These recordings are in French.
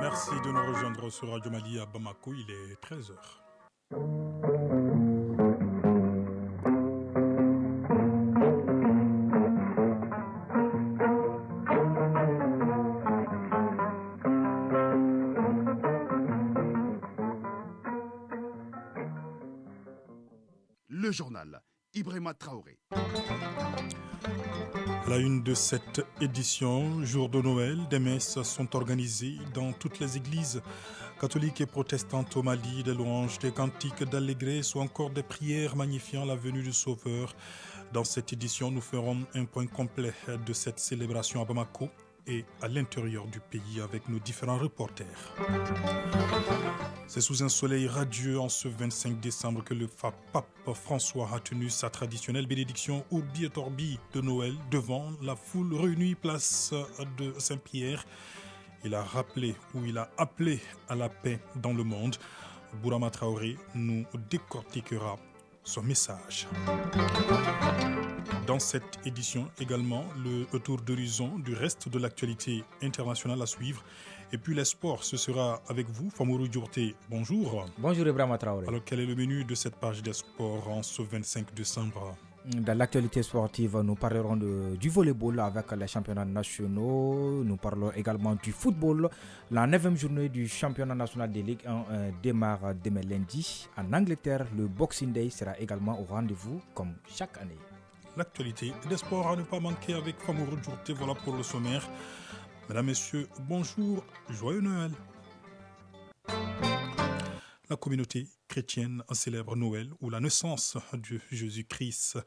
Merci de nous rejoindre sur Radio Mali à Bamako, il est 13h. Le journal Ibrahima Traoré. À la une de cette édition, jour de Noël, des messes sont organisées dans toutes les églises catholiques et protestantes au Mali, des louanges, des cantiques d'allégresse ou encore des prières magnifiant la venue du Sauveur. Dans cette édition, nous ferons un point complet de cette célébration à Bamako et à l'intérieur du pays avec nos différents reporters. C'est sous un soleil radieux en ce 25 décembre que le pape François a tenu sa traditionnelle bénédiction Urbi et Orbi de Noël devant la foule réunie place de Saint-Pierre. Il a appelé à la paix dans le monde. Bourama Traoré nous décortiquera son message. Dans cette édition également, le tour d'horizon du reste de l'actualité internationale à suivre. Et puis les sports, ce sera avec vous, Famourou Djourté. Bonjour. Bonjour Ibrahima Traoré. Alors quel est le menu de cette page des sports en ce 25 décembre ? Dans l'actualité sportive, nous parlerons du volleyball avec les championnats nationaux. Nous parlerons également du football. La 9e journée du championnat national de Ligue 1 démarre demain lundi. En Angleterre, le Boxing Day sera également au rendez-vous comme chaque année. L'actualité des sports à ne pas manquer avec Famourou Djourté. Voilà pour le sommaire. Mesdames, Messieurs, bonjour, joyeux Noël. La communauté chrétienne célèbre Noël ou la naissance de Jésus-Christ.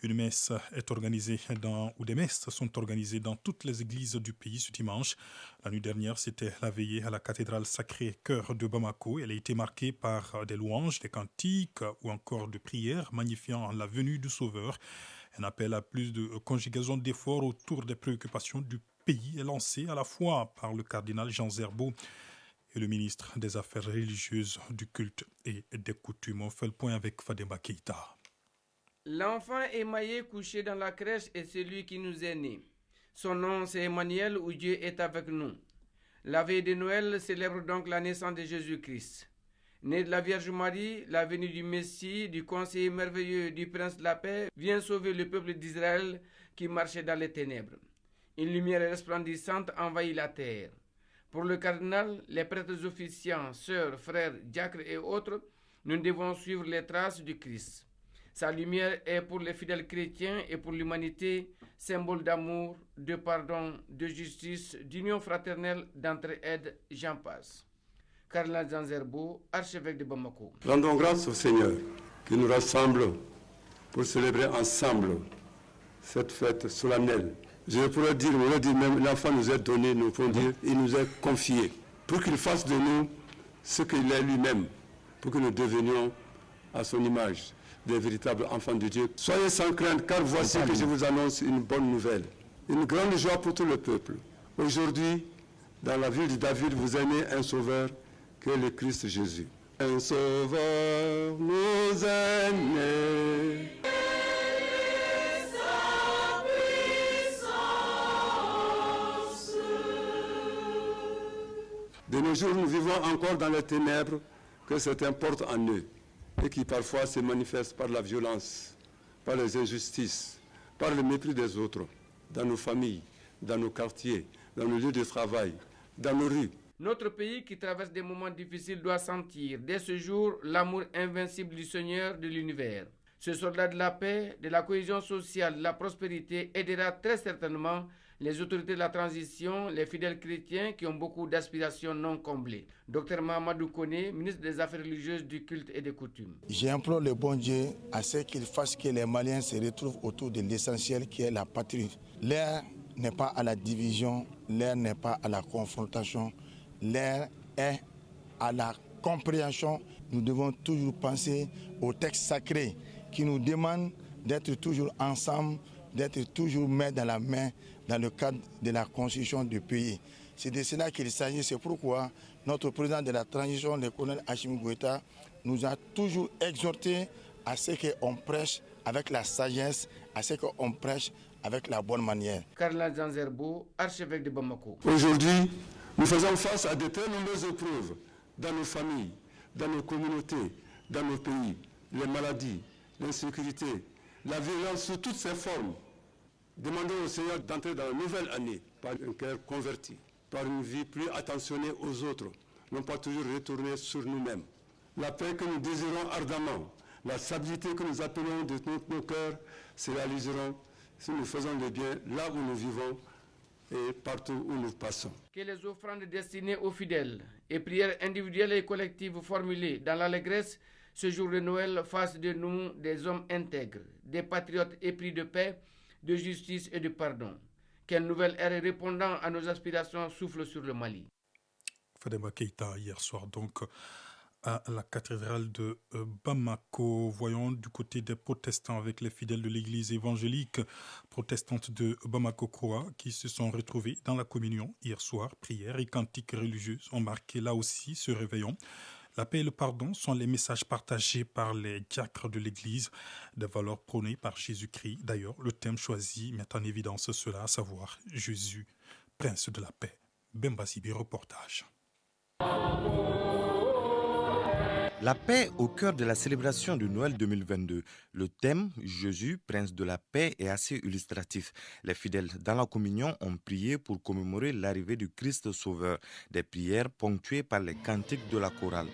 Une messe est organisée des messes sont organisées dans toutes les églises du pays ce dimanche. La nuit dernière, c'était la veillée à la cathédrale Sacré-Cœur de Bamako. Elle a été marquée par des louanges, des cantiques ou encore de prières magnifiant la venue du Sauveur. Un appel à plus de conjugaison d'efforts autour des préoccupations du pays est lancé à la fois par le cardinal Jean Zerbo et le ministre des Affaires religieuses, du culte et des coutumes. On fait le point avec Fademba Keïta. L'enfant émaillé couché dans la crèche est celui qui nous est né. Son nom c'est Emmanuel où Dieu est avec nous. La veille de Noël célèbre donc la naissance de Jésus-Christ. Né de la Vierge Marie, la venue du Messie, du conseiller merveilleux du Prince de la Paix, vient sauver le peuple d'Israël qui marchait dans les ténèbres. Une lumière resplendissante envahit la terre. Pour le cardinal, les prêtres officiants, sœurs, frères, diacres et autres, nous devons suivre les traces du Christ. Sa lumière est pour les fidèles chrétiens et pour l'humanité, symbole d'amour, de pardon, de justice, d'union fraternelle, d'entraide, j'en passe. Cardinal Jean Zerbo, archevêque de Bamako. Rendons grâce au Seigneur qui nous rassemble pour célébrer ensemble cette fête solennelle. Je pourrais dire, même l'enfant nous est donné, nous pouvons dire, il nous est confié, pour qu'il fasse de nous ce qu'il est lui-même, pour que nous devenions à son image, des véritables enfants de Dieu. Soyez sans crainte, car voici que je vous annonce une bonne nouvelle, une grande joie pour tout le peuple. Aujourd'hui, dans la ville de David, vous est né un sauveur, que le Christ Jésus. Un sauveur nous est né. De nos jours, nous vivons encore dans les ténèbres que certains portent en eux et qui parfois se manifestent par la violence, par les injustices, par le mépris des autres, dans nos familles, dans nos quartiers, dans nos lieux de travail, dans nos rues. Notre pays qui traverse des moments difficiles doit sentir dès ce jour l'amour invincible du Seigneur de l'univers. Ce soldat de la paix, de la cohésion sociale, de la prospérité aidera très certainement les autorités de la transition, les fidèles chrétiens qui ont beaucoup d'aspirations non comblées. Dr Mahamadou Koné, ministre des Affaires religieuses, du culte et des coutumes. J'implore le bon Dieu à ce qu'il fasse que les Maliens se retrouvent autour de l'essentiel qui est la patrie. L'heure n'est pas à la division, l'heure n'est pas à la confrontation, l'heure est à la compréhension. Nous devons toujours penser au texte sacré qui nous demande d'être toujours ensemble, d'être toujours main dans la main dans le cadre de la constitution du pays. C'est de cela qu'il s'agit. C'est pourquoi notre président de la transition, le colonel Assimi Goïta, nous a toujours exhorté à ce qu'on prêche avec la sagesse, à ce qu'on prêche avec la bonne manière. Cardinal Jean Zerbo, archevêque de Bamako. Aujourd'hui, Nous faisons face à de très nombreuses épreuves dans nos familles, dans nos communautés, dans nos pays. Les maladies, l'insécurité, la violence sous toutes ses formes. Demandons au Seigneur d'entrer dans la nouvelle année par un cœur converti, par une vie plus attentionnée aux autres, non pas toujours retourner sur nous-mêmes. La paix que nous désirons ardemment, la stabilité que nous appelons de nos cœurs se réaliseront si nous faisons le bien là où nous vivons et partout où nous passons. Que les offrandes destinées aux fidèles et prières individuelles et collectives formulées dans l'allégresse ce jour de Noël fassent de nous des hommes intègres, des patriotes épris de paix, de justice et de pardon. Quelle nouvelle ère répondant à nos aspirations souffle sur le Mali. Fadema Keïta, hier soir donc à la cathédrale de Bamako. Voyons du côté des protestants avec les fidèles de l'église évangélique protestante de Bamako-Kroa qui se sont retrouvés dans la communion hier soir. Prières et cantiques religieuses ont marqué là aussi ce réveillon. La paix et le pardon sont les messages partagés par les diacres de l'Église, des valeurs prônées par Jésus-Christ. D'ailleurs, le thème choisi met en évidence cela, à savoir Jésus, prince de la paix. Bemba Sibi, reportage. La paix au cœur de la célébration de Noël 2022. Le thème « Jésus, prince de la paix » est assez illustratif. Les fidèles dans la communion ont prié pour commémorer l'arrivée du Christ Sauveur. Des prières ponctuées par les cantiques de la chorale.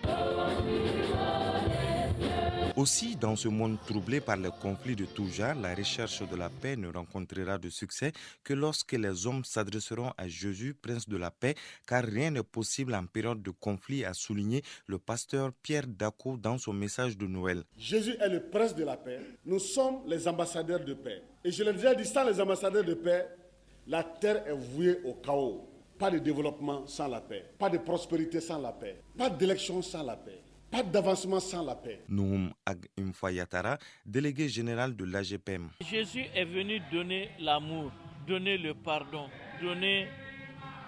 Aussi, dans ce monde troublé par les conflits de tout genre, la recherche de la paix ne rencontrera de succès que lorsque les hommes s'adresseront à Jésus, prince de la paix, car rien n'est possible en période de conflit, a souligné le pasteur Pierre Dako dans son message de Noël. Jésus est le prince de la paix. Nous sommes les ambassadeurs de paix. Et je l'ai déjà dit, sans les ambassadeurs de paix, la terre est vouée au chaos. Pas de développement sans la paix, pas de prospérité sans la paix, pas d'élection sans la paix. Pas d'avancement sans la paix. Nouhoum Ag Mfayatara, délégué général de l'AGPM. Jésus est venu donner l'amour, donner le pardon, donner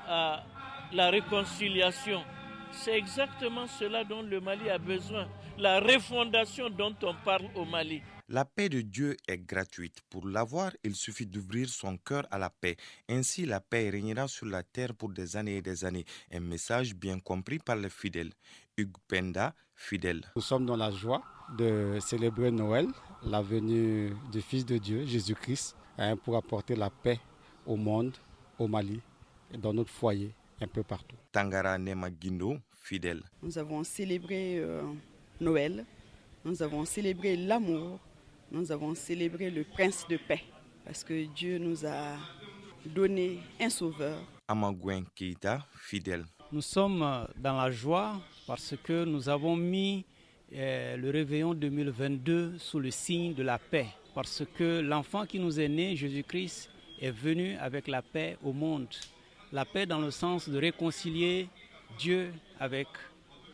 la réconciliation. C'est exactement cela dont le Mali a besoin, la refondation dont on parle au Mali. La paix de Dieu est gratuite. Pour l'avoir, il suffit d'ouvrir son cœur à la paix. Ainsi, la paix régnera sur la terre pour des années et des années. Un message bien compris par les fidèles. Hugues Penda, fidèle. Nous sommes dans la joie de célébrer Noël, la venue du Fils de Dieu, Jésus-Christ, pour apporter la paix au monde, au Mali, et dans notre foyer, un peu partout. Tangara Nema Guindo, fidèle. Nous avons célébré Noël, nous avons célébré l'amour, nous avons célébré le prince de paix, parce que Dieu nous a donné un sauveur. Amaguen Keïta, fidèle. Nous sommes dans la joie parce que nous avons mis le réveillon 2022 sous le signe de la paix. Parce que l'enfant qui nous est né, Jésus-Christ, est venu avec la paix au monde. La paix dans le sens de réconcilier Dieu avec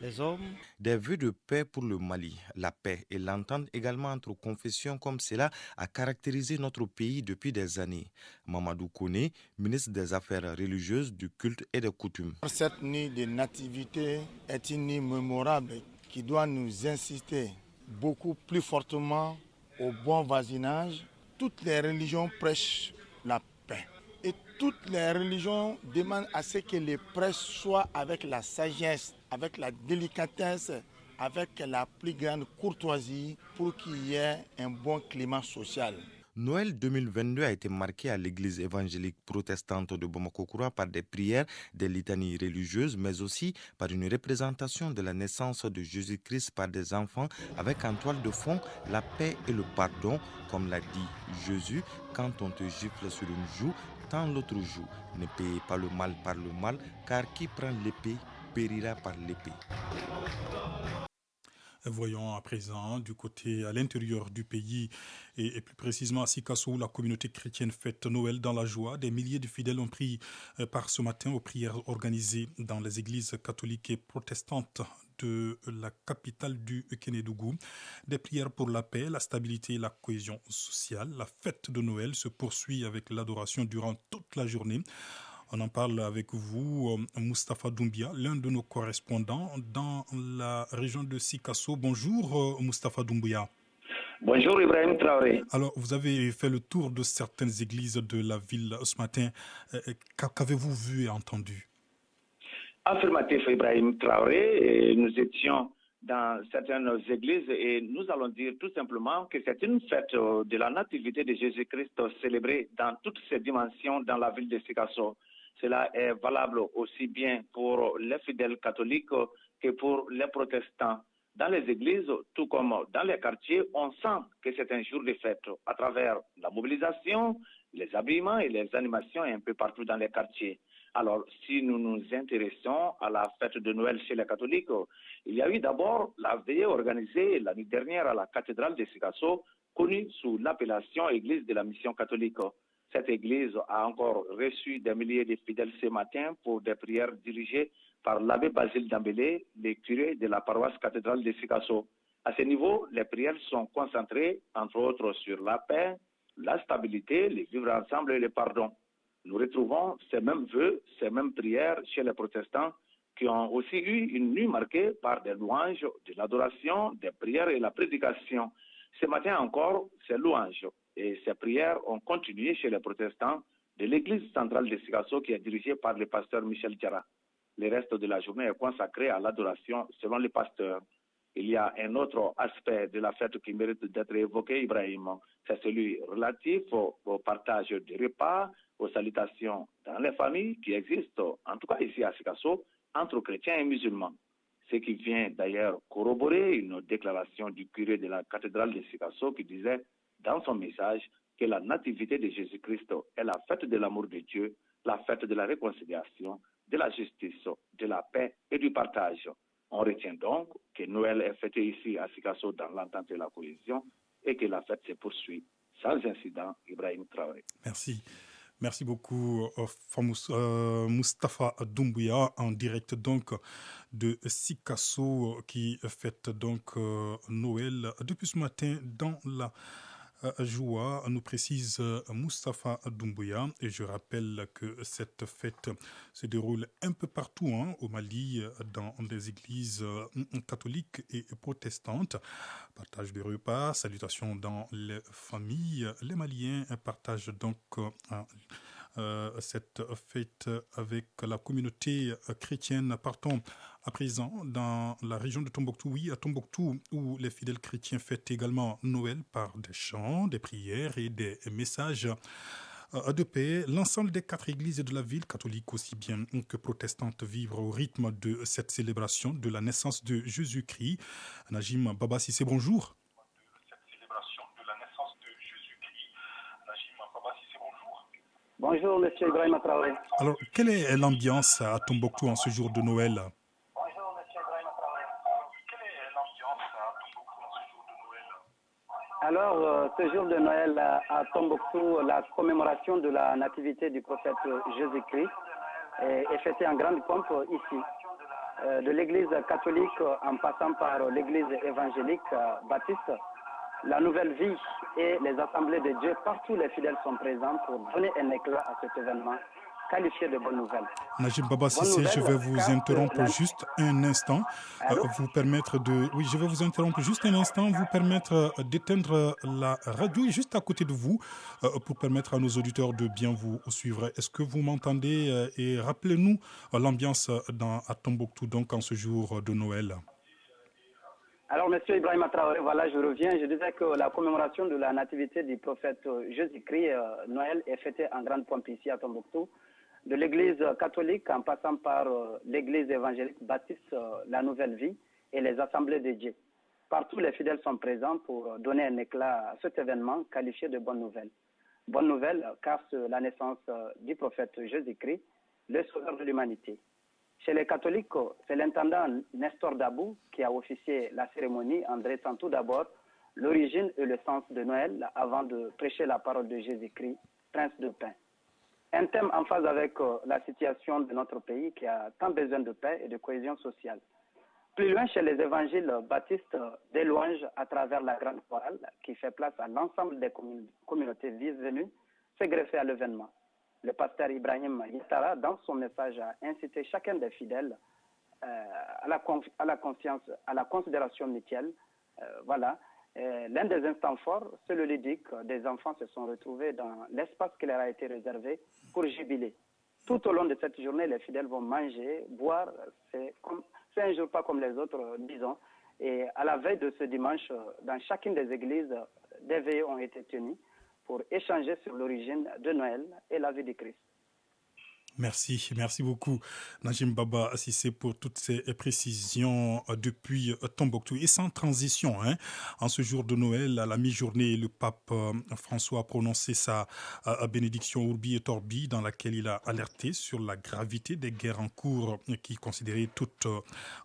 les hommes. Des vœux de paix pour le Mali, la paix et l'entente également entre confessions comme cela a caractérisé notre pays depuis des années. Mamadou Kone, ministre des Affaires religieuses, du culte et des coutumes. Cette nuit de nativité est une nuit mémorable qui doit nous inciter beaucoup plus fortement au bon voisinage. Toutes les religions prêchent la paix. Et toutes les religions demandent à ce que les prêches soient avec la sagesse, avec la délicatesse, avec la plus grande courtoisie pour qu'il y ait un bon climat social. Noël 2022 a été marqué à l'église évangélique protestante de Bamako-Kroa par des prières, des litanies religieuses, mais aussi par une représentation de la naissance de Jésus-Christ par des enfants avec en toile de fond la paix et le pardon, comme l'a dit Jésus, quand on te gifle sur une joue, tends l'autre joue. Ne payez pas le mal par le mal, car qui prend l'épée périra par l'épée. Voyons à présent du côté à l'intérieur du pays et plus précisément à Sikasso, où la communauté chrétienne fête Noël dans la joie. Des milliers de fidèles ont pris part ce matin aux prières organisées dans les églises catholiques et protestantes de la capitale du Kénédougou. Des prières pour la paix, la stabilité et la cohésion sociale. La fête de Noël se poursuit avec l'adoration durant toute la journée. On en parle avec vous, Moustapha Doumbia, l'un de nos correspondants dans la région de Sikasso. Bonjour, Moustapha Doumbia. Bonjour, Ibrahim Traoré. Alors, vous avez fait le tour de certaines églises de la ville ce matin. Qu'avez-vous vu et entendu? Affirmatif, Ibrahim Traoré. Et nous étions dans certaines églises et nous allons dire tout simplement que c'est une fête de la nativité de Jésus-Christ célébrée dans toutes ses dimensions dans la ville de Sikasso. Cela est valable aussi bien pour les fidèles catholiques que pour les protestants. Dans les églises, tout comme dans les quartiers, on sent que c'est un jour de fête à travers la mobilisation, les habillements et les animations un peu partout dans les quartiers. Alors, si nous nous intéressons à la fête de Noël chez les catholiques, il y a eu d'abord la veillée organisée l'année dernière à la cathédrale de Sikasso, connue sous l'appellation Église de la Mission catholique. Cette église a encore reçu des milliers de fidèles ce matin pour des prières dirigées par l'abbé Basile Dambélé, le curé de la paroisse cathédrale de Sikasso. À ce niveau, les prières sont concentrées, entre autres, sur la paix, la stabilité, le vivre ensemble et le pardon. Nous retrouvons ces mêmes vœux, ces mêmes prières chez les protestants qui ont aussi eu une nuit marquée par des louanges, de l'adoration, des prières et la prédication. Ce matin encore, ces louanges et ces prières ont continué chez les protestants de l'église centrale de Sikasso qui est dirigée par le pasteur Michel Diarra. Le reste de la journée est consacré à l'adoration selon le pasteur. Il y a un autre aspect de la fête qui mérite d'être évoqué, Ibrahim. C'est celui relatif au partage des repas, aux salutations dans les familles qui existent, en tout cas ici à Sikasso, entre chrétiens et musulmans. Ce qui vient d'ailleurs corroborer une déclaration du curé de la cathédrale de Sikasso qui disait dans son message que la nativité de Jésus-Christ est la fête de l'amour de Dieu, la fête de la réconciliation, de la justice, de la paix et du partage. On retient donc que Noël est fêté ici à Sikasso dans l'entente et la cohésion et que la fête se poursuit sans incident. Ibrahim Traoré. Merci. Merci beaucoup, Mustapha Doumbouya, en direct donc de Sikasso, qui fête donc Noël depuis ce matin dans la joie, nous précise Mustapha Doumbouya. Et je rappelle que cette fête se déroule un peu partout au Mali, dans des églises catholiques et protestantes. Partage de repas, salutations dans les familles. Les Maliens partagent donc cette fête avec la communauté chrétienne. Partons à présent dans la région de Tombouctou, oui, à Tombouctou, où les fidèles chrétiens fêtent également Noël par des chants, des prières et des messages de paix. L'ensemble des 4 églises de la ville, catholiques aussi bien que protestantes, vivent au rythme de cette célébration de la naissance de Jésus-Christ. Najim Baba Sissé, bonjour. Bonjour, monsieur Ibrahim Traoré. Alors, quelle est l'ambiance à Tombouctou en ce jour de Noël? Alors, ce jour de Noël à Tombouctou, la commémoration de la nativité du prophète Jésus-Christ est fêtée en grande pompe ici. De l'église catholique en passant par l'église évangélique baptiste, la nouvelle vie et les assemblées de Dieu, partout les fidèles sont présents pour donner un éclat à cet événement qualifié de bonne nouvelle. Najim Baba Sissé, je vais vous interrompre juste un instant, vous permettre d'éteindre la radio juste à côté de vous pour permettre à nos auditeurs de bien vous suivre. Est-ce que vous m'entendez et rappelez-nous l'ambiance à Tombouctou donc en ce jour de Noël. Alors, monsieur Ibrahim Traoré, voilà, je reviens. Je disais que la commémoration de la nativité du prophète Jésus-Christ, Noël, est fêtée en grande pompe ici à Tombouctou. De l'église catholique en passant par l'église évangélique baptiste, la nouvelle vie et les assemblées de Dieu. Partout, les fidèles sont présents pour donner un éclat à cet événement qualifié de bonne nouvelle. Bonne nouvelle car c'est la naissance du prophète Jésus-Christ, le sauveur de l'humanité. Chez les catholiques, c'est l'intendant Nestor Dabou qui a officié la cérémonie en dressant tout d'abord l'origine et le sens de Noël avant de prêcher la parole de Jésus-Christ, Prince de paix. Un thème en phase avec la situation de notre pays qui a tant besoin de paix et de cohésion sociale. Plus loin, chez les évangiles baptistes, des louanges à travers la grande chorale qui fait place à l'ensemble des communautés vives venues s'est greffé à l'événement. Le pasteur Ibrahim Yattara, dans son message, a incité chacun des fidèles à la conscience, à la considération mutuelle. L'un des instants forts, c'est le ludique. Des enfants se sont retrouvés dans l'espace qui leur a été réservé pour jubiler. Tout au long de cette journée, les fidèles vont manger, boire. C'est un jour pas comme les autres, disons. Et à la veille de ce dimanche, dans chacune des églises, des veillées ont été tenues pour échanger sur l'origine de Noël et la vie de Christ. Merci beaucoup Najim Baba Assissé pour toutes ces précisions depuis Tombouctou. Et sans transition, en ce jour de Noël, à la mi-journée, le pape François a prononcé sa bénédiction Urbi et Orbi dans laquelle il a alerté sur la gravité des guerres en cours qui, considérées toutes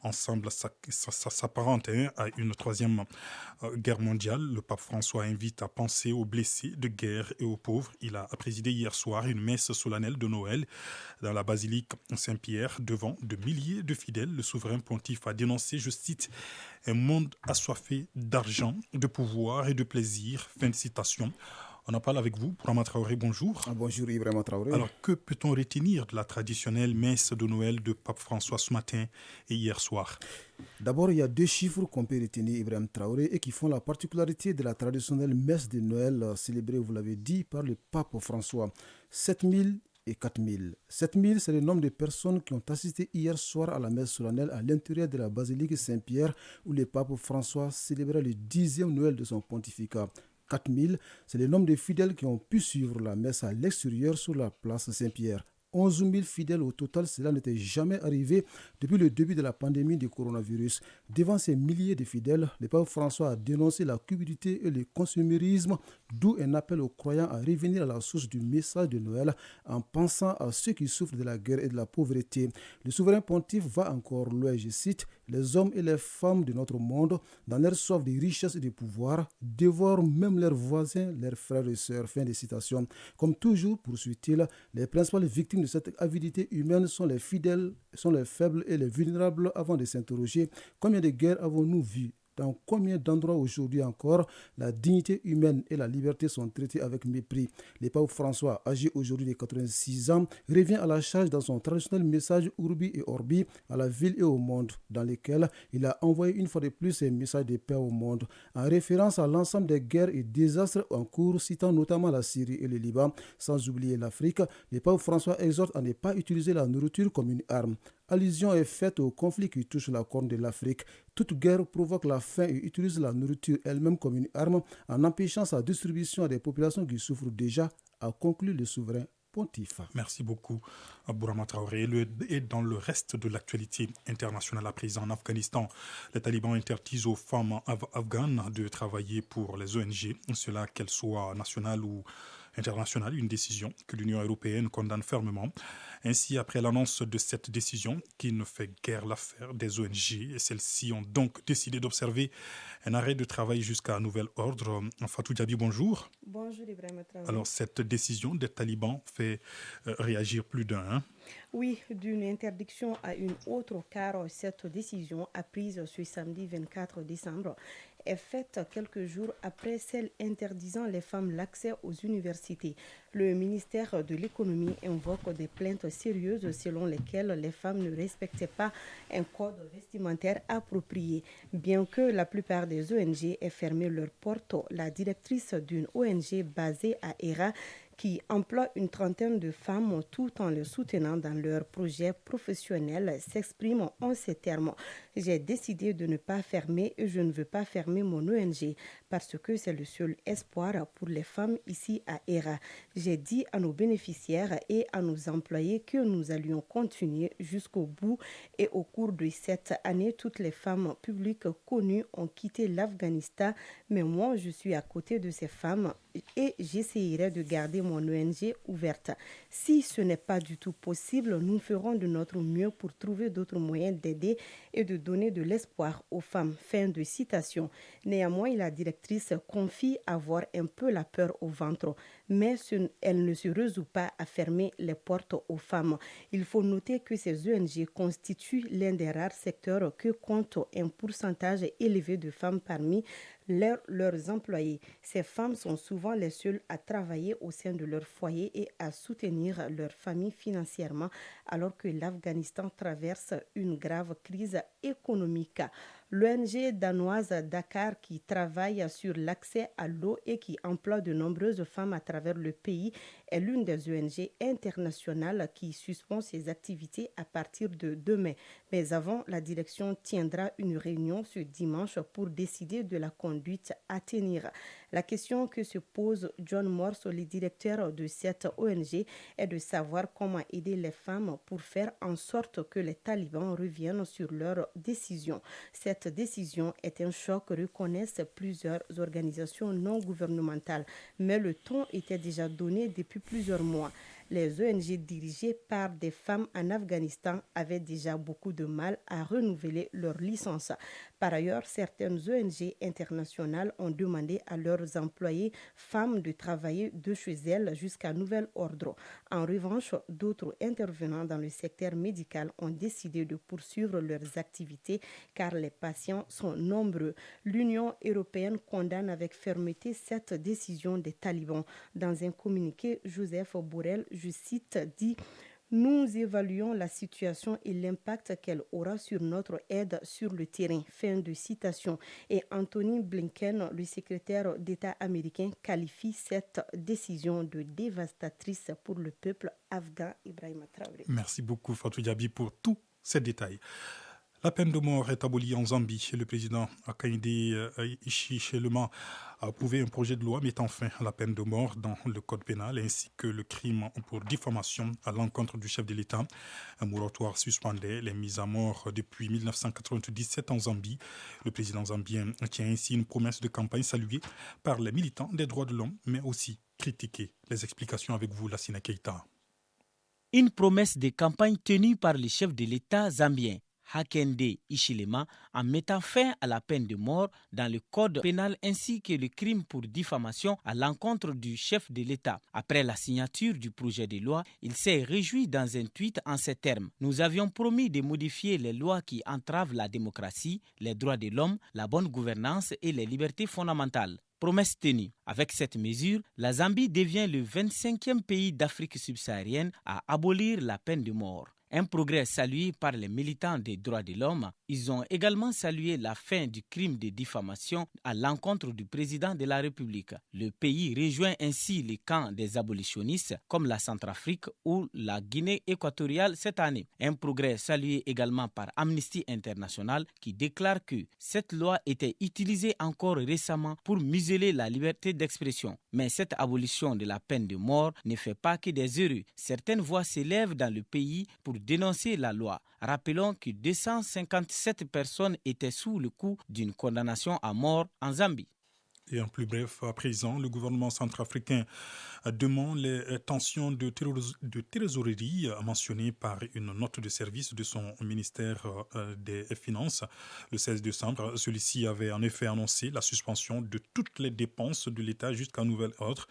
ensemble, s'apparentent à une troisième guerre mondiale. Le pape François invite à penser aux blessés de guerre et aux pauvres. Il a présidé hier soir une messe solennelle de Noël dans la basilique Saint-Pierre, devant de milliers de fidèles. Le souverain pontife a dénoncé, je cite, « un monde assoiffé d'argent, de pouvoir et de plaisir ». Fin de citation. On en parle avec vous. Bourama Traoré, bonjour. Bonjour Ibrahima Traoré. Alors, que peut-on retenir de la traditionnelle messe de Noël de Pape François ce matin et hier soir? D'abord, il y a 2 chiffres qu'on peut retenir, Ibrahima Traoré, et qui font la particularité de la traditionnelle messe de Noël célébrée, vous l'avez dit, par le Pape François. 7000 et 4000. 7000, c'est le nombre de personnes qui ont assisté hier soir à la messe solennelle à l'intérieur de la basilique Saint-Pierre où le pape François célébrait le 10e Noël de son pontificat. 4000, c'est le nombre de fidèles qui ont pu suivre la messe à l'extérieur sur la place Saint-Pierre. 11 000 fidèles au total, cela n'était jamais arrivé depuis le début de la pandémie du coronavirus. Devant ces milliers de fidèles, le pape François a dénoncé la cupidité et le consumérisme, d'où un appel aux croyants à revenir à la source du message de Noël en pensant à ceux qui souffrent de la guerre et de la pauvreté. Le souverain pontife va encore loin, je cite, « Les hommes et les femmes de notre monde, dans leur soif de richesse et de pouvoir, dévorent même leurs voisins, leurs frères et sœurs. » Fin de citation. Comme toujours, poursuit-il, les principales victimes de cette avidité humaine sont les fidèles, sont les faibles et les vulnérables avant de s'interroger. Combien de guerres avons-nous vues? Dans combien d'endroits aujourd'hui encore, la dignité humaine et la liberté sont traitées avec mépris? Le pape François, âgé aujourd'hui de 86 ans, revient à la charge dans son traditionnel message Urbi et Orbi à la ville et au monde, dans lequel il a envoyé une fois de plus un message de paix au monde, en référence à l'ensemble des guerres et désastres en cours, citant notamment la Syrie et le Liban, sans oublier l'Afrique. Le pape François exhorte à ne pas utiliser la nourriture comme une arme. Allusion est faite au conflit qui touche la corne de l'Afrique. Toute guerre provoque la faim et utilise la nourriture elle-même comme une arme en empêchant sa distribution à des populations qui souffrent déjà, a conclu le souverain pontife. Merci beaucoup, Bourama Traoré. Et dans le reste de l'actualité internationale à présent, en Afghanistan, les talibans interdisent aux femmes afghanes de travailler pour les ONG, cela qu'elles soient nationales ou internationales, une décision que l'Union européenne condamne fermement. Ainsi, après l'annonce de cette décision, qui ne fait guère l'affaire des ONG, celles-ci ont donc décidé d'observer un arrêt de travail jusqu'à nouvel ordre. Fatou Diaby, bonjour. Bonjour Ibrahima Traoré. Alors, cette décision des talibans fait réagir plus d'un. Oui, d'une interdiction à une autre, car cette décision, apprise ce samedi 24 décembre, est faite quelques jours après celle interdisant les femmes l'accès aux universités. Le ministère de l'économie invoque des plaintes sérieuses selon lesquelles les femmes ne respectaient pas un code vestimentaire approprié. Bien que la plupart des ONG aient fermé leurs portes, la directrice d'une ONG basée à Héra, qui emploie une trentaine de femmes tout en les soutenant dans leurs projets professionnels, s'exprime en ces termes. J'ai décidé de ne pas fermer et je ne veux pas fermer mon ONG parce que c'est le seul espoir pour les femmes ici à Héra. J'ai dit à nos bénéficiaires et à nos employés que nous allions continuer jusqu'au bout et au cours de cette année, toutes les femmes publiques connues ont quitté l'Afghanistan, mais moi je suis à côté de ces femmes et j'essayerai de garder mon ONG ouverte. Si ce n'est pas du tout possible, nous ferons de notre mieux pour trouver d'autres moyens d'aider et de donner de l'espoir aux femmes. Fin de citation. Néanmoins, la directrice confie avoir un peu la peur au ventre, mais elle ne se résout pas à fermer les portes aux femmes. Il faut noter que ces ONG constituent l'un des rares secteurs que compte un pourcentage élevé de femmes parmi leurs employés. Ces femmes sont souvent les seules à travailler au sein de leur foyer et à soutenir leur famille financièrement, alors que l'Afghanistan traverse une grave crise économique. L'ONG danoise Dakar, qui travaille sur l'accès à l'eau et qui emploie de nombreuses femmes à travers le pays, est l'une des ONG internationales qui suspend ses activités à partir de demain. Mais avant, la direction tiendra une réunion ce dimanche pour décider de la conduite à tenir. La question que se pose John Morse, le directeur de cette ONG, est de savoir comment aider les femmes pour faire en sorte que les talibans reviennent sur leur décision. Cette décision est un choc, reconnaissent plusieurs organisations non gouvernementales, mais le ton était déjà donné depuis plusieurs mois. Les ONG dirigées par des femmes en Afghanistan avaient déjà beaucoup de mal à renouveler leur licence. Par ailleurs, certaines ONG internationales ont demandé à leurs employés femmes de travailler de chez elles jusqu'à nouvel ordre. En revanche, d'autres intervenants dans le secteur médical ont décidé de poursuivre leurs activités car les patients sont nombreux. L'Union européenne condamne avec fermeté cette décision des talibans. Dans un communiqué, Joseph Borrell, je cite, dit « Nous évaluons la situation et l'impact qu'elle aura sur notre aide sur le terrain. » Fin de citation. Et Anthony Blinken, le secrétaire d'État américain, qualifie cette décision de dévastatrice pour le peuple afghan. Ibrahima Traoré. Merci beaucoup Fatou Diaby pour tous ces détails. La peine de mort est abolie en Zambie. Le président Hakainde Hichilema a approuvé un projet de loi mettant fin à la peine de mort dans le code pénal ainsi que le crime pour diffamation à l'encontre du chef de l'État. Un moratoire suspendait les mises à mort depuis 1997 en Zambie. Le président zambien tient ainsi une promesse de campagne saluée par les militants des droits de l'homme, mais aussi critiquée. Les explications avec vous, Lassina Keita. Une promesse de campagne tenue par le chef de l'État zambien, Hakainde Hichilema, en mettant fin à la peine de mort dans le code pénal ainsi que le crime pour diffamation à l'encontre du chef de l'État. Après la signature du projet de loi, il s'est réjoui dans un tweet en ces termes. « Nous avions promis de modifier les lois qui entravent la démocratie, les droits de l'homme, la bonne gouvernance et les libertés fondamentales. » Promesse tenue. Avec cette mesure, la Zambie devient le 25e pays d'Afrique subsaharienne à abolir la peine de mort. Un progrès salué par les militants des droits de l'homme. Ils ont également salué la fin du crime de diffamation à l'encontre du président de la République. Le pays rejoint ainsi les camps des abolitionnistes comme la Centrafrique ou la Guinée équatoriale cette année. Un progrès salué également par Amnesty International qui déclare que cette loi était utilisée encore récemment pour museler la liberté d'expression. Mais cette abolition de la peine de mort ne fait pas que des heureux. Certaines voix s'élèvent dans le pays pour dénoncer la loi. Rappelons que 257 personnes étaient sous le coup d'une condamnation à mort en Zambie. Et en plus bref, à présent, le gouvernement centrafricain demande les tensions de trésorerie mentionnées par une note de service de son ministère des Finances. Le 16 décembre, celui-ci avait en effet annoncé la suspension de toutes les dépenses de l'État jusqu'à nouvel ordre.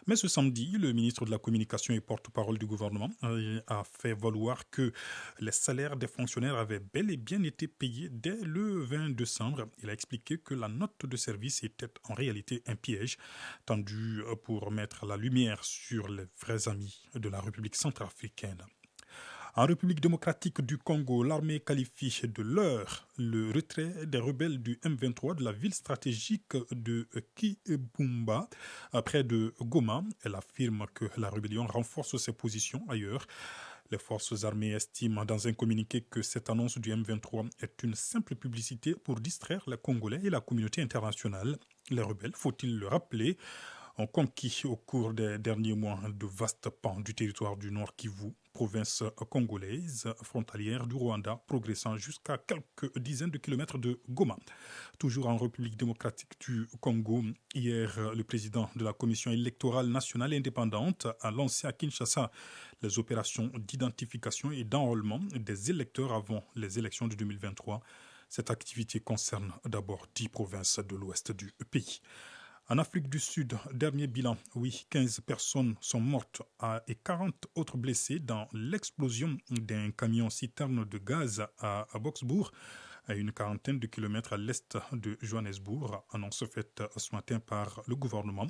Mais ce samedi, le ministre de la Communication et porte-parole du gouvernement a fait valoir que les salaires des fonctionnaires avaient bel et bien été payés dès le 20 décembre. Il a expliqué que la note de service était en réalité un piège tendu pour mettre la lumière sur les vrais amis de la République centrafricaine. En République démocratique du Congo, l'armée qualifie de leurre le retrait des rebelles du M23 de la ville stratégique de Kibumba, près de Goma. Elle affirme que la rébellion renforce ses positions ailleurs. Les forces armées estiment dans un communiqué que cette annonce du M23 est une simple publicité pour distraire les Congolais et la communauté internationale. Les rebelles, faut-il le rappeler, ont conquis au cours des derniers mois de vastes pans du territoire du Nord Kivu, province congolaise frontalière du Rwanda, progressant jusqu'à quelques dizaines de kilomètres de Goma. Toujours en République démocratique du Congo, hier, le président de la Commission électorale nationale indépendante a lancé à Kinshasa les opérations d'identification et d'enrôlement des électeurs avant les élections de 2023. Cette activité concerne d'abord 10 provinces de l'ouest du pays. En Afrique du Sud, dernier bilan, 15 personnes sont mortes et 40 autres blessées dans l'explosion d'un camion-citerne de gaz à Boksburg, à une quarantaine de kilomètres à l'est de Johannesburg, annonce faite ce matin par le gouvernement.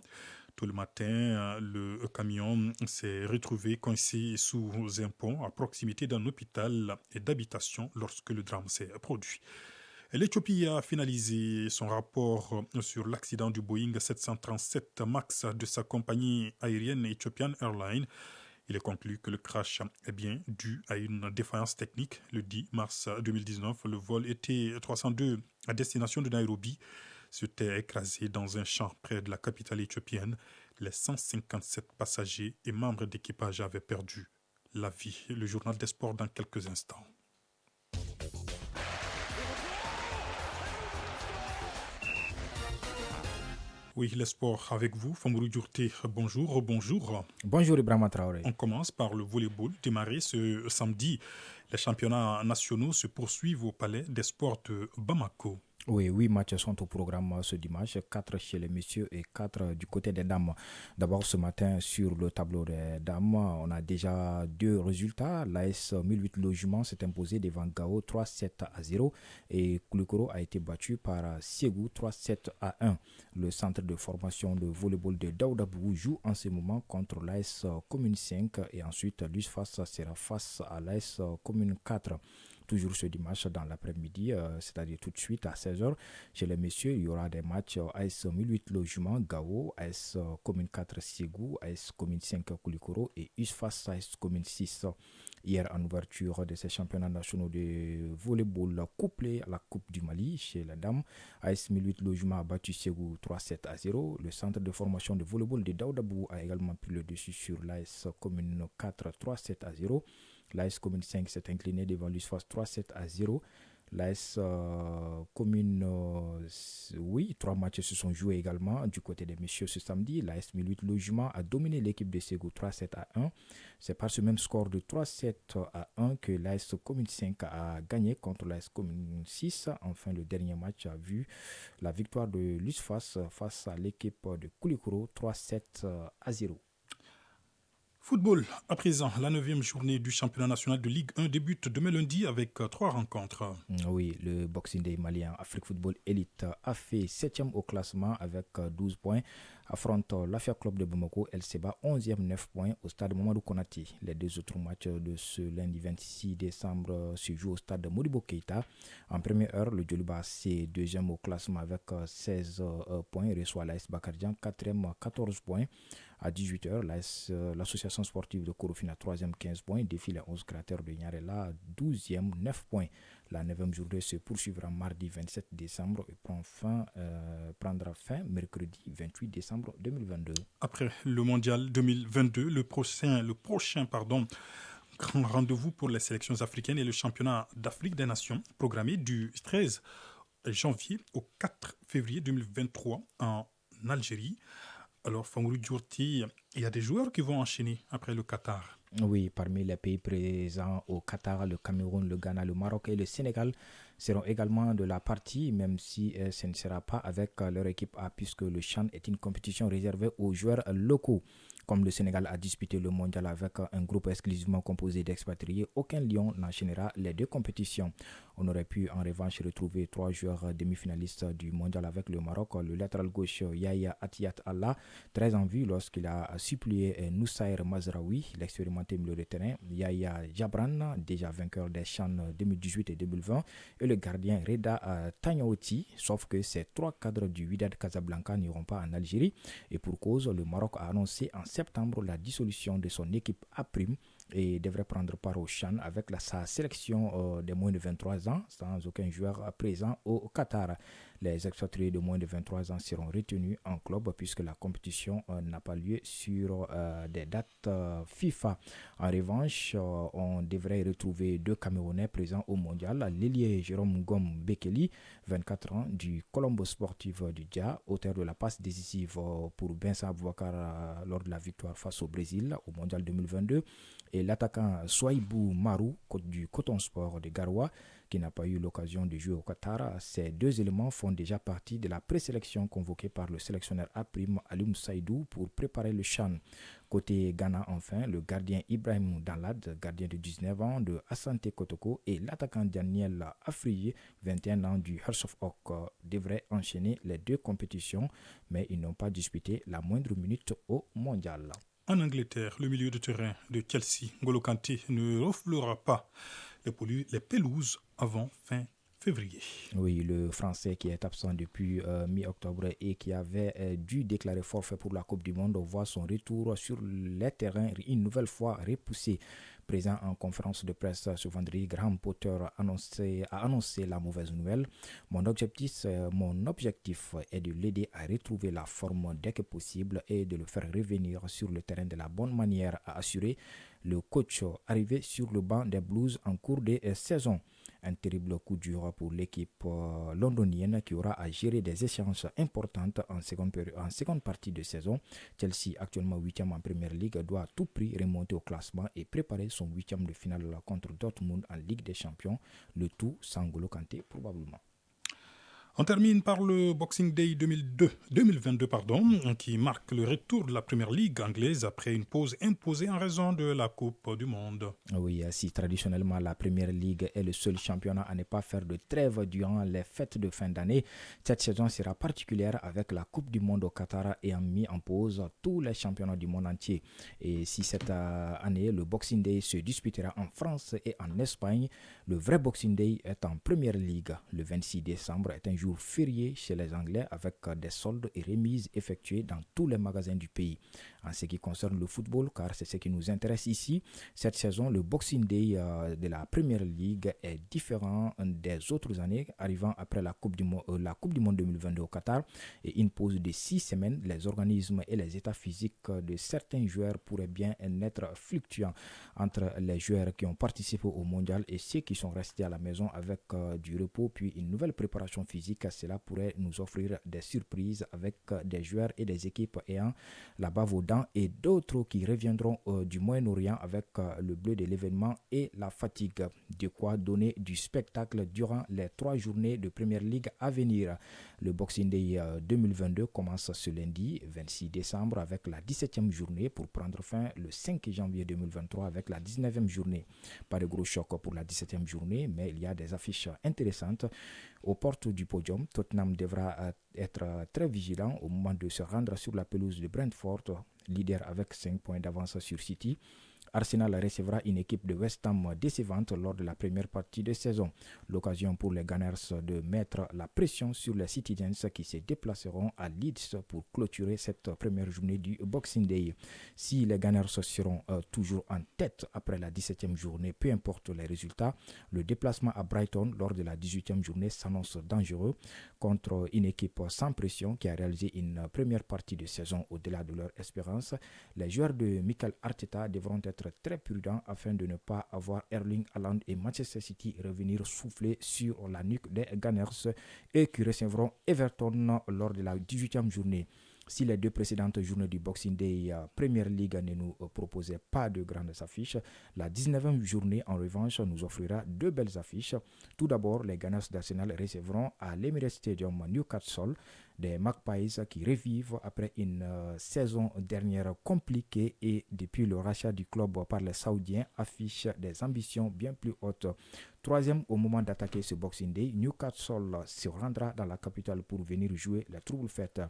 Tout le matin, le camion s'est retrouvé coincé sous un pont à proximité d'un hôpital et d'habitation lorsque le drame s'est produit. L'Éthiopie a finalisé son rapport sur l'accident du Boeing 737 MAX de sa compagnie aérienne Ethiopian Airlines. Il est conclu que le crash est bien dû à une défaillance technique. Le 10 mars 2019, le vol était 302 à destination de Nairobi s'était écrasé dans un champ près de la capitale éthiopienne. Les 157 passagers et membres d'équipage avaient perdu la vie. Le journal des sports dans quelques instants. Oui, les sports avec vous, Fambourou Djourté. Bonjour. Bonjour Ibrahima Traoré. On commence par le volleyball. Démarré ce samedi, les championnats nationaux se poursuivent au Palais des Sports de Bamako. Oui, 8 matchs sont au programme ce dimanche, 4 chez les messieurs et 4 du côté des dames. D'abord ce matin sur le tableau des dames, on a déjà 2 résultats. L'AS 1008 Logement s'est imposé devant Gao 3-7-0 et Koulikoro a été battu par Ségou 3-7-1. Le centre de formation de volleyball de Daoudabougou joue en ce moment contre l'AS Commune 5 et ensuite l'USFAS sera face à l'AS Commune 4. Toujours ce dimanche dans l'après-midi, c'est-à-dire tout de suite à 16h. Chez les messieurs, il y aura des matchs AS 1008 Logement, Gao, AS Commune 4 Ségou, AS Commune 5 Koulikoro et USFAS AS Commune 6. Hier, en ouverture de ces championnats nationaux de volleyball couplé à la Coupe du Mali chez les dames, AS 1008 Logement a battu Ségou 3-7-0. Le centre de formation de volleyball de Daoudabougou a également pris le dessus sur l'AS Commune 4 3-7-0. L'AS Commune 5 s'est incliné devant l'USFAS 3-7-0. L'AS Commune, 3 matchs se sont joués également du côté des messieurs ce samedi. L'AS 1008 Logement a dominé l'équipe de Ségou 3-7-1. C'est par ce même score de 3-7-1 que l'AS Commune 5 a gagné contre l'AS Commune 6. Enfin, le dernier match a vu la victoire de l'USFAS face à l'équipe de Koulikoro 3-7-0. Football, à présent, la 9e journée du championnat national de Ligue 1 débute demain lundi avec 3 rencontres. Oui, le Boxing Day malien Afrique Football Elite a fait 7e au classement avec 12 points. Affronte l'Afia Club de Bamako, LCBA 11e 9 points au stade Mamadou Konati. Les 2 autres matchs de ce lundi 26 décembre se jouent au stade Modibo Keïta. En première heure, le Djoliba c'est 2e au classement avec 16 points, reçoit l'AS Bakardian 4e 14 points. À 18h, l'association sportive de Korofina 3e 15 points, défie les 11 cratères de Nyarela 12e 9 points. La 9e journée se poursuivra mardi 27 décembre et prendra fin mercredi 28 décembre 2022. Après le mondial 2022, le prochain grand rendez-vous pour les sélections africaines et le championnat d'Afrique des Nations, programmé du 13 janvier au 4 février 2023 en Algérie. Alors, Fambourou Djourti, il y a des joueurs qui vont enchaîner après le Qatar. Oui, parmi les pays présents au Qatar, le Cameroun, le Ghana, le Maroc et le Sénégal seront également de la partie, même si ce ne sera pas avec leur équipe A, puisque le CHAN est une compétition réservée aux joueurs locaux. Comme le Sénégal a disputé le mondial avec un groupe exclusivement composé d'expatriés, aucun lion n'enchaînera les 2 compétitions. On aurait pu en revanche retrouver 3 joueurs demi-finalistes du mondial avec le Maroc. Le latéral gauche Yahya Atiyat Allah, très en vue lorsqu'il a supplié Noussair Mazraoui, l'expérimenté milieu de terrain, Yahya Jabran, déjà vainqueur des CHAN 2018 et 2020, et le gardien Reda Tagnaouti, sauf que ces 3 cadres du Wydad Casablanca n'iront pas en Algérie. Et pour cause, le Maroc a annoncé en septembre la dissolution de son équipe A' et devrait prendre part au CHAN avec sa sélection des moins de 23 ans, sans aucun joueur présent au Qatar. Les expatriés de moins de 23 ans seront retenus en club puisque la compétition n'a pas lieu sur des dates FIFA. En revanche, on devrait retrouver 2 Camerounais présents au mondial. L'ailier Jérôme Ngom Bekeli, 24 ans, du Colombo Sportif du Dja, auteur de la passe décisive pour Vincent Abouakar lors de la victoire face au Brésil au mondial 2022. Et l'attaquant Souaibou Marou du Coton Sport de Garoua, qui n'a pas eu l'occasion de jouer au Qatar. Ces 2 éléments font déjà partie de la présélection convoquée par le sélectionneur A' Alioune Saïdou pour préparer le CHAN. Côté Ghana, enfin, le gardien Ibrahim Danlad, gardien de 19 ans de Asante Kotoko, et l'attaquant Daniel Afriye, 21 ans du Hearts of Oak, devraient enchaîner les 2 compétitions, mais ils n'ont pas disputé la moindre minute au mondial. En Angleterre, le milieu de terrain de Chelsea, N'Golo Kanté, ne reflera pas les pelouses avant fin février. Oui, le Français qui est absent depuis mi-octobre et qui avait dû déclarer forfait pour la Coupe du Monde voit son retour sur les terrains une nouvelle fois repoussé. Présent en conférence de presse ce vendredi, Graham Potter a annoncé la mauvaise nouvelle. Mon objectif est de l'aider à retrouver la forme dès que possible et de le faire revenir sur le terrain de la bonne manière, a assuré le coach arrivé sur le banc des Blues en cours de saison. Un terrible coup dur pour l'équipe londonienne qui aura à gérer des échéances importantes en seconde partie de saison. Chelsea, actuellement 8e en Premier League, doit à tout prix remonter au classement et préparer son 8e de finale contre Dortmund en Ligue des Champions, le tout sans N'Golo Kanté probablement. On termine par le Boxing Day 2022, qui marque le retour de la Première Ligue anglaise après une pause imposée en raison de la Coupe du Monde. Oui, si traditionnellement la Première Ligue est le seul championnat à ne pas faire de trêve durant les fêtes de fin d'année, cette saison sera particulière avec la Coupe du Monde au Qatar ayant mis en pause tous les championnats du monde entier. Et si cette année le Boxing Day se disputera en France et en Espagne, le vrai Boxing Day est en Première Ligue. Le 26 décembre est un jour férié chez les Anglais avec des soldes et remises effectuées dans tous les magasins du pays. En ce qui concerne le football, car c'est ce qui nous intéresse ici, cette saison, le Boxing Day de la Premier League est différent des autres années, arrivant après la Coupe du Monde 2022 au Qatar et une pause de 6 semaines. Les organismes et les états physiques de certains joueurs pourraient bien être fluctuants entre les joueurs qui ont participé au mondial et ceux qui sont restés à la maison avec du repos puis une nouvelle préparation physique. Cela pourrait nous offrir des surprises avec des joueurs et des équipes ayant la bave aux dents et d'autres qui reviendront du Moyen-Orient avec le bleu de l'événement et la fatigue. De quoi donner du spectacle durant les 3 journées de Premier League à venir. Le Boxing Day 2022 commence ce lundi 26 décembre avec la 17e journée pour prendre fin le 5 janvier 2023 avec la 19e journée. Pas de gros choc pour la 17e journée, mais il y a des affiches intéressantes. Aux portes du podium, Tottenham devra être très vigilant au moment de se rendre sur la pelouse de Brentford, leader avec 5 points d'avance sur City. Arsenal recevra une équipe de West Ham décevante lors de la première partie de saison. L'occasion pour les Gunners de mettre la pression sur les Citizens qui se déplaceront à Leeds pour clôturer cette première journée du Boxing Day. Si les Gunners seront toujours en tête après la 17e journée, peu importe les résultats, le déplacement à Brighton lors de la 18e journée s'annonce dangereux contre une équipe sans pression qui a réalisé une première partie de saison au-delà de leur espérance. Les joueurs de Mikel Arteta devront être très prudents afin de ne pas avoir Erling Haaland et Manchester City revenir souffler sur la nuque des Gunners et qui recevront Everton lors de la 18e journée. Si les 2 précédentes journées du Boxing Day Premier League ne nous proposaient pas de grandes affiches, la 19e journée en revanche nous offrira 2 belles affiches. Tout d'abord, les Gunners d'Arsenal recevront à l'Emirates Stadium Newcastle, des Magpies qui revivent après une saison dernière compliquée et depuis le rachat du club par les Saoudiens affichent des ambitions bien plus hautes. Troisième, au moment d'attaquer ce Boxing Day, Newcastle se rendra dans la capitale pour venir jouer la Trouble Fête.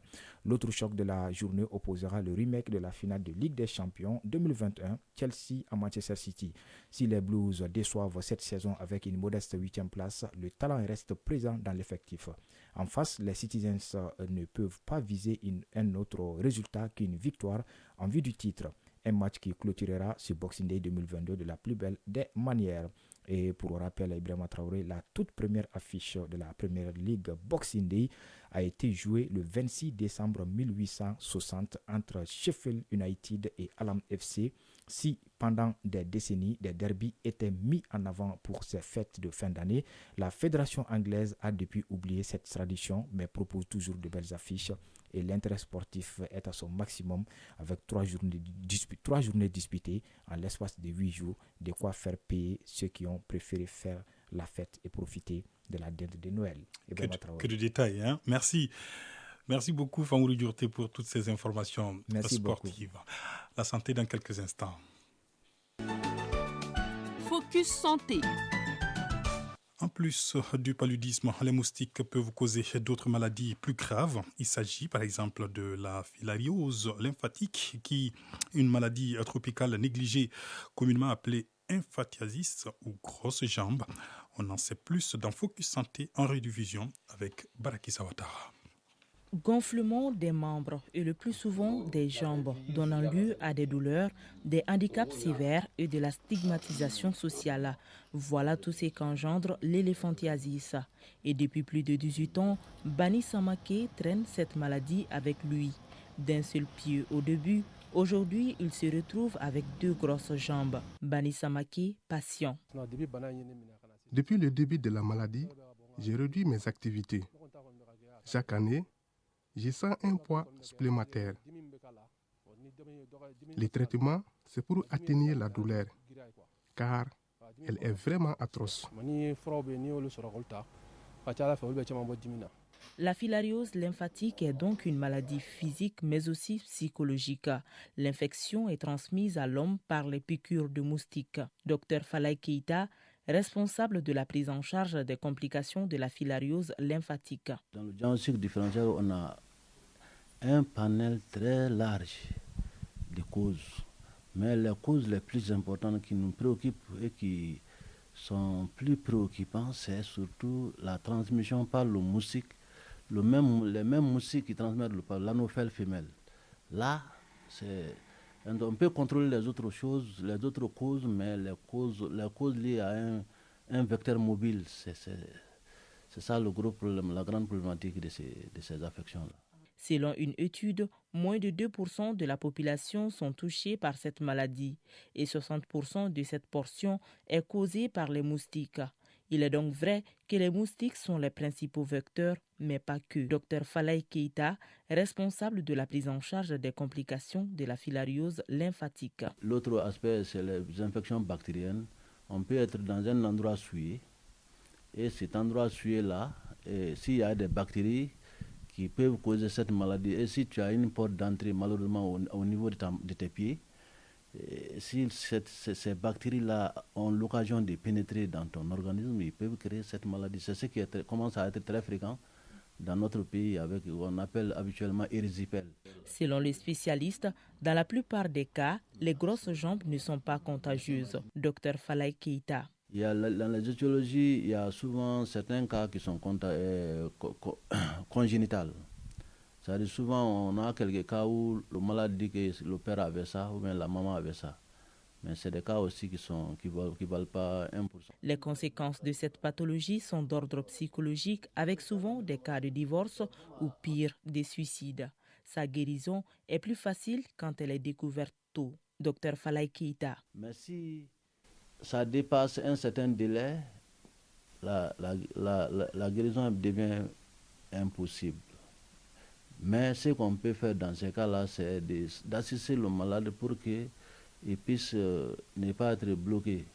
L'autre choc de la journée opposera le remake de la finale de Ligue des Champions 2021, Chelsea à Manchester City. Si les Blues déçoivent cette saison avec une modeste 8e place, le talent reste présent dans l'effectif. En face, les Citizens ne peuvent pas viser un autre résultat qu'une victoire en vue du titre. Un match qui clôturera ce Boxing Day 2022 de la plus belle des manières. Et pour rappel, Ibrahima Traoré, la toute première affiche de la Premier League Boxing Day a été jouée le 26 décembre 1860 entre Sheffield United et Hallam FC. Si pendant des décennies, des derbies étaient mis en avant pour ces fêtes de fin d'année, la fédération anglaise a depuis oublié cette tradition, mais propose toujours de belles affiches. Et l'intérêt sportif est à son maximum avec 3 journées disputées en l'espace de 8 jours, de quoi faire payer ceux qui ont préféré faire la fête et profiter de la dinde de Noël. Que de détails, hein? Merci. Merci beaucoup, Famoury Diorté, pour toutes ces informations sportives. Beaucoup. La santé dans quelques instants. Focus santé. En plus du paludisme, les moustiques peuvent causer d'autres maladies plus graves. Il s'agit par exemple de la filariose lymphatique, une maladie tropicale négligée, communément appelée emphantiasis ou grosse jambe. On en sait plus dans Focus Santé en rediffusion avec Baraki Sawatara. Gonflement des membres et le plus souvent des jambes, donnant lieu à des douleurs, des handicaps sévères et de la stigmatisation sociale. Voilà tout ce qu'engendre l'éléphantiasis. Et depuis plus de 18 ans, Bani Samake traîne cette maladie avec lui. D'un seul pied au début, aujourd'hui il se retrouve avec 2 grosses jambes. Bani Samake, patient. Depuis le début de la maladie, j'ai réduit mes activités. Chaque année, je sens un poids supplémentaire. Le traitement, c'est pour atténuer la douleur, car elle est vraiment atroce. La filariose lymphatique est donc une maladie physique mais aussi psychologique. L'infection est transmise à l'homme par les piqûres de moustiques. Dr Falay Keita, responsable de la prise en charge des complications de la filariose lymphatique. Dans le diagnostic différentiel, on a un panel très large de causes. Mais les causes les plus importantes qui nous préoccupent et qui sont plus préoccupantes, c'est surtout la transmission par le moustique, les mêmes moustiques qui transmettent par l'anophèle femelle. Là, on peut contrôler les autres choses, les autres causes, mais les causes liées à un vecteur mobile, c'est ça le gros problème, la grande problématique de ces affections-là. Selon une étude, moins de 2% de la population sont touchés par cette maladie et 60% de cette portion est causée par les moustiques. Il est donc vrai que les moustiques sont les principaux vecteurs, mais pas que. Dr Falay Keita, responsable de la prise en charge des complications de la filariose lymphatique. L'autre aspect, c'est les infections bactériennes. On peut être dans un endroit souillé, et cet endroit souillé-là, s'il y a des bactéries qui peuvent causer cette maladie, et si tu as une porte d'entrée malheureusement au niveau de tes pieds, si ces bactéries-là ont l'occasion de pénétrer dans ton organisme, ils peuvent créer cette maladie. C'est ce qui commence à être très fréquent dans notre pays avec ce qu'on appelle habituellement érysipèle. Selon les spécialistes, dans la plupart des cas, les grosses jambes ne sont pas contagieuses. Dr Falay Keita. Dans les étiologies, il y a souvent certains cas qui sont congénitales. C'est-à-dire souvent on a quelques cas où le malade dit que le père avait ça ou bien la maman avait ça. Mais c'est des cas aussi qui valent pas 1%. Les conséquences de cette pathologie sont d'ordre psychologique avec souvent des cas de divorce ou pire, des suicides. Sa guérison est plus facile quand elle est découverte tôt. Dr Falay Keita. Mais si ça dépasse un certain délai, la guérison devient impossible. Mais ce qu'on peut faire dans ces cas-là, c'est d'assister le malade pour qu'il puisse ne pas être bloqué,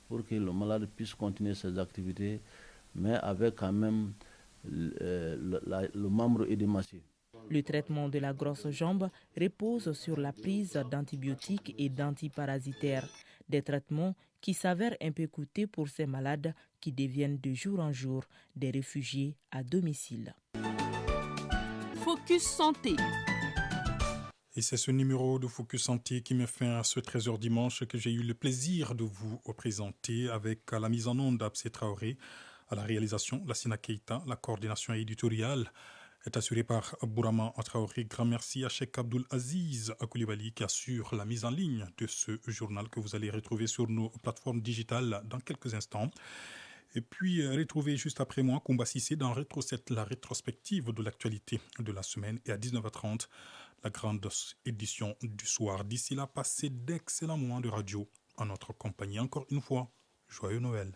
pour que le malade puisse continuer ses activités, mais avec quand même le membre édématié. Le traitement de la grosse jambe repose sur la prise d'antibiotiques et d'antiparasitaires, des traitements qui s'avèrent un peu coûteux pour ces malades qui deviennent de jour en jour des réfugiés à domicile. Focus Santé. Et c'est ce numéro de Focus Santé qui met fin à ce 13h dimanche que j'ai eu le plaisir de vous présenter avec la mise en onde d'Absé Traoré, à la réalisation Lassina Keita, la coordination éditoriale est assurée par Bourama Traoré. Grand merci à Cheikh Abdul Aziz Koulibaly qui assure la mise en ligne de ce journal que vous allez retrouver sur nos plateformes digitales dans quelques instants. Et puis, retrouvez juste après moi Koumba Sissé dans Rétro 7, la rétrospective de l'actualité de la semaine. Et à 19h30, la grande édition du soir. D'ici là, passez d'excellents moments de radio en notre compagnie. Encore une fois, joyeux Noël.